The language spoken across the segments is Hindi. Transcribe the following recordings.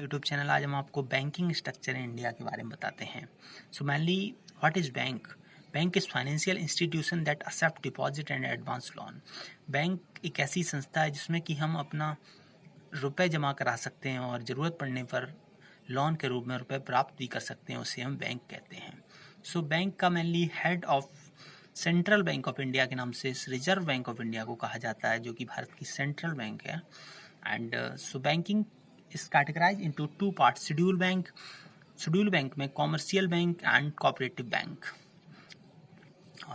YouTube channel. आज हम आपको बैंकिंग स्ट्रक्चर इन इंडिया के बारे में बताते हैं। So mainly what is bank? Bank is financial institution that accept deposit and advance loan. Bank एक ऐसी संस्था है जिसमें कि हम अपना रुपए जमा करा सकते हैं और ज़रूरत पड़ने पर लोन के रूप में रुपए प्राप्त भी कर सकते हैं, उसे हम बैंक कहते हैं। सो बैंक का mainly head of central bank of India के नाम से रिजर्व बैंक ऑफ इंडिया को कहा जाता है, जो कि भारत की सेंट्रल बैंक है। And so banking is categorized into two parts: schedule bank में commercial bank and cooperative bank,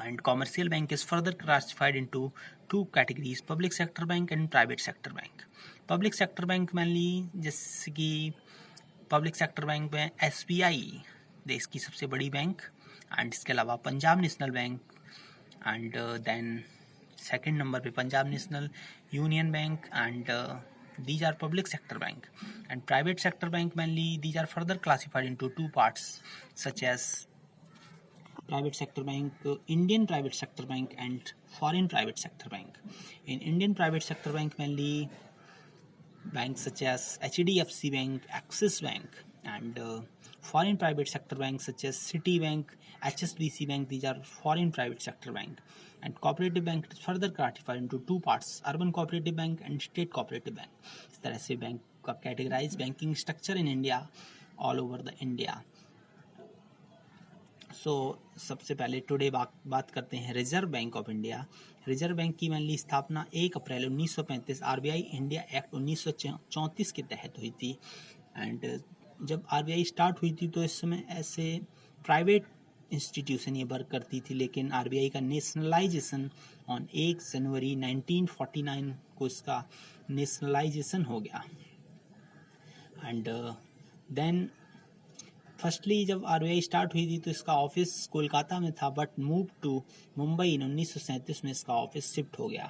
and commercial bank is further classified into two categories: public sector bank and private sector bank. public sector bank mainly जैसे कि public sector bank में SBI देश की सबसे बड़ी बैंक, एंड इसके अलावा Punjab national bank, and then second number पे Punjab national, union bank, and these are public sector bank. And private sector bank mainly these are further classified into two parts such as private sector bank, Indian private sector bank and foreign private sector bank. In Indian private sector bank mainly banks such as HDFC Bank, Axis Bank, and foreign private sector banks such as Citibank, HSBC Bank. These are foreign private sector bank. And cooperative bank is further classified into two parts: urban cooperative bank and state cooperative bank. इस तरह से बैंक का categorize banking structure in India, all over the India. So सबसे पहले टुडे बात करते हैं reserve bank of India. Reserve bank की मेनली स्थापना 1 अप्रैल 1935 आरबीआई इंडिया एक्ट 1934 के तहत हुई थी। एंड जब आरबीआई स्टार्ट हुई थी तो इस समय ऐसे प्राइवेट इंस्टीट्यूशन ये वर्क करती थी, लेकिन आरबीआई का नेशनलाइजेशन ऑन 1 जनवरी 1949 को इसका नेशनलाइजेशन हो गया। एंड देन फर्स्टली जब आरबीआई स्टार्ट हुई थी तो इसका ऑफिस कोलकाता में था, बट मूव टू मुंबई इन 1937 में इसका ऑफिस शिफ्ट हो गया।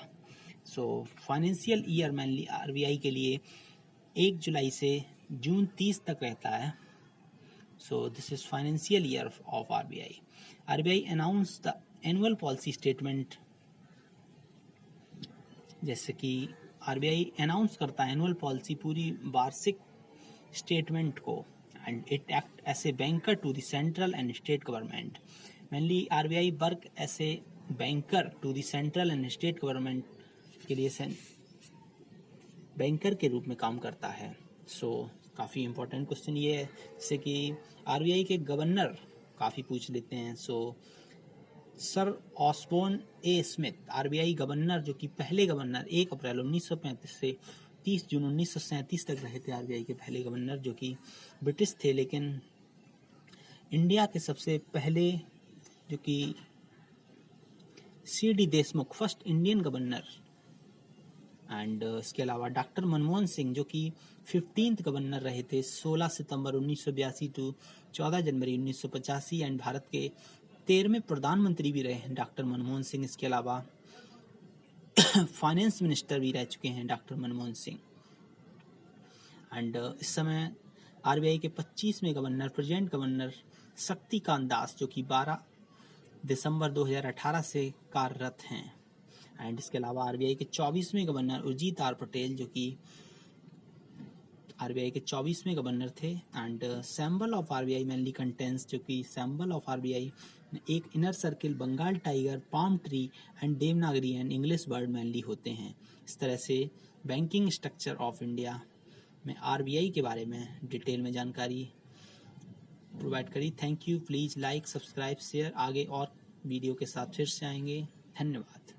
So financial year mainly RBI के लिए 1 जुलाई से जून 30 तक रहता है। So this is financial year of RBI. RBI announced the annual policy statement. जैसे कि RBI अनाउंस करता है एनुअल पॉलिसी, पूरी वार्षिक स्टेटमेंट को, and it act as a banker to the central and state government. Mainly RBI work as a banker to the central and state government के लिए बैंकर के रूप में काम करता है। सो काफ़ी इंपॉर्टेंट क्वेश्चन ये है, जैसे कि आरबीआई के गवर्नर काफ़ी पूछ लेते हैं। So sir Osborne A Smith, RBI governor, जो कि पहले गवर्नर 1 अप्रैल 1935 से 30 जून 1937 तक रहे थे आरबीआई के पहले गवर्नर, जो कि ब्रिटिश थे, लेकिन इंडिया के सबसे पहले जो कि CD Deshmukh, first Indian governor. And इसके अलावा डॉक्टर मनमोहन सिंह, जो कि 15th गवर्नर रहे थे 16 सितंबर 1982 टू 14 जनवरी 1985, एंड भारत के 13वें प्रधानमंत्री भी रहे हैं डॉक्टर मनमोहन सिंह। इसके अलावा फाइनेंस मिनिस्टर भी रह चुके हैं डॉक्टर मनमोहन सिंह। एंड इस समय आरबीआई के 25वें governor, present governor Shaktikanta Das, जो कि 12 दिसंबर 2018 से कार्यरत हैं। एंड इसके अलावा आरबीआई के 24वें गवर्नर उर्जित आर पटेल, जो कि आरबीआई के 24वें गवर्नर थे। And symbol of RBI mainly contains, जो कि सिंबल ऑफ आरबीआई एक inner circle, Bengal tiger, palm tree and Devanagari and English word mainly होते हैं। इस तरह से बैंकिंग स्ट्रक्चर ऑफ इंडिया में आरबीआई के बारे में डिटेल में जानकारी प्रोवाइड करी। Thank you. Please like, subscribe, share. आगे और वीडियो के साथ फिर से आएंगे। धन्यवाद।